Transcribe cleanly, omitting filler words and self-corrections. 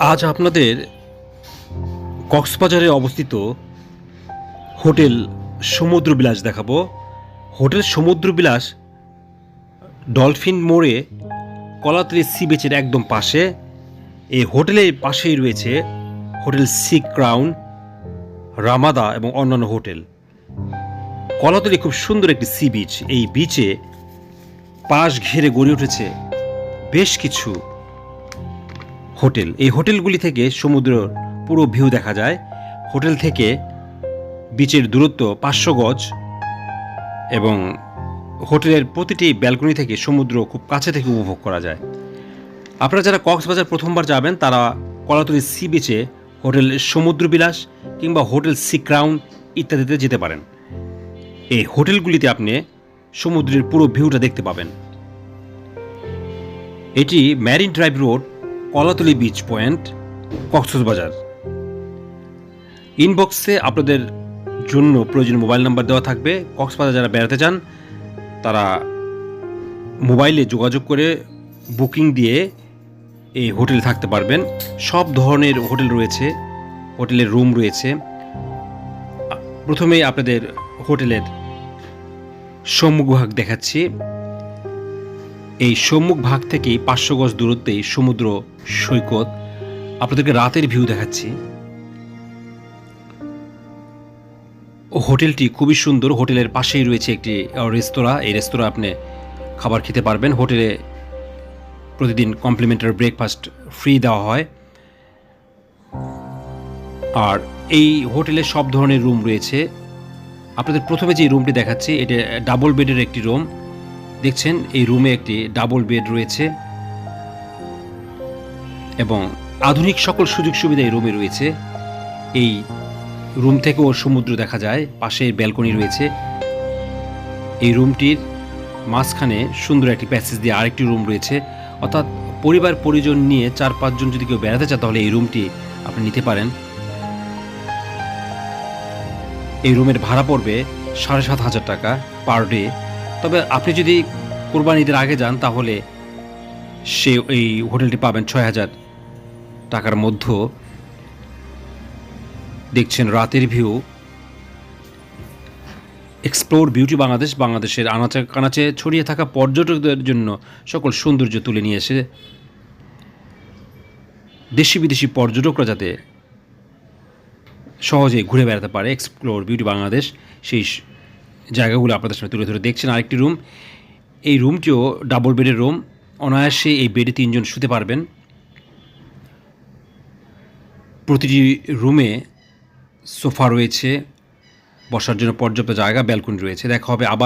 আজ আপনাদের কক্সবাজারে অবস্থিত হোটেল সমুদ্রবিলাস দেখাবো। হোটেল সমুদ্রবিলাস ডলফিন মোড়ে কলাতলি সি বিচের একদম পাশে। এই হোটেলের পাশেই রয়েছে হোটেল সি ক্রাউন, রামাদা এবং অন্যান্য হোটেল। কলাতলি খুব সুন্দর একটি সি বিচ। এই বিচে পাশ ঘিরে গড়ে উঠেছে বেশ কিছু হোটেল। এই হোটেলগুলি থেকে সমুদ্রের পুরো ভিউ দেখা যায়। হোটেল থেকে বিচের দূরত্ব 500 গজ এবং হোটেলের প্রতিটি ব্যালকনি থেকে সমুদ্র খুব কাছে থেকে উপভোগ করা যায়। আপনারা যারা কক্সবাজার প্রথমবার যাবেন তারা কলাতলি সি বিচে হোটেল সমুদ্রবিলাস কিংবা হোটেল সি ক্রাউন ইত্যাদিতে যেতে পারেন। এই হোটেলগুলিতে আপনি সমুদ্রের পুরো ভিউটা দেখতে পাবেন। এটি marine drive road, Kolatoli beach point, Cox's Bazar. ইনবক্সে আপনাদের জন্য প্রয়োজনীয় মোবাইল নাম্বার দেওয়া থাকবে। কক্সবাজার যারা বেড়াতে চান তারা মোবাইলে যোগাযোগ করে বুকিং দিয়ে এই হোটেলে থাকতে পারবেন। সব ধরনের হোটেল রয়েছে, হোটেলের রুম রয়েছে। প্রথমেই আপনাদের হোটেলের সম্মুখ ভাগ দেখাচ্ছি। এই সম্মুখ ভাগ থেকেই 500 গজ দূরত্বেই সমুদ্র সৈকত। আপনাদেরকে রাতের ভিউ দেখাচ্ছি। হোটেলটি খুবই সুন্দর। হোটেলের পাশেই রয়েছে একটি রেস্তোরাঁ। এই রেস্তোরাঁ আপনি খাবার খেতে পারবেন। হোটেলে প্রতিদিন কমপ্লিমেন্টারি ব্রেকফাস্ট ফ্রি দেওয়া হয়। আর এই হোটেলে সব ধরনের রুম রয়েছে। আপনাদের প্রথমে যে রুমটি দেখাচ্ছি এটা ডাবল বেডের একটি রুম। দেখছেন এই রুমে একটি ডাবল বেড রয়েছে এবং আধুনিক সকল সুযোগ সুবিধা এই রুমে রয়েছে। এই রুম থেকেও সমুদ্র দেখা যায়। পাশে ব্যালকনি রয়েছে। এই রুমটির মাঝখানে সুন্দর একটি প্যাসেজ দিয়ে আরেকটি রুম রয়েছে। অর্থাৎ পরিবার পরিজন নিয়ে 4-5 জন যদি কেউ বেড়াতে চায় তাহলে এই রুমটি আপনি নিতে পারেন। এই রুমের ভাড়া পড়বে 7,500 টাকা পার ডে। তবে আপনি যদি কোরবানি ঈদের আগে যান তাহলে এই হোটেলটি পাবেন 6,000 টাকার মধ্যে। দেখছেন রাতের ভিউ। এক্সপ্লোর বিউটি বাংলাদেশ বাংলাদেশের আনাচে কানাচে ছড়িয়ে থাকা পর্যটকদের জন্য সকল সৌন্দর্য তুলে নিয়ে এসে দেশি বিদেশি পর্যটকরা যাতে সহজে ঘুরে বেড়াতে পারে। এক্সপ্লোর বিউটি বাংলাদেশ সেই জায়গাগুলো আপনাদের সামনে তুলে ধরে দেখছেন। আরেকটি রুম, এই রুমটিও ডাবল বেডের রুম। অনায়াসে এই বেডে 3 জন শুতে পারবেন। প্রতিটি রুমে সোফা রয়েছে, বসার জন্য পর্যাপ্ত জায়গা, ব্যালকনি রয়েছে। দেখা হবে আবার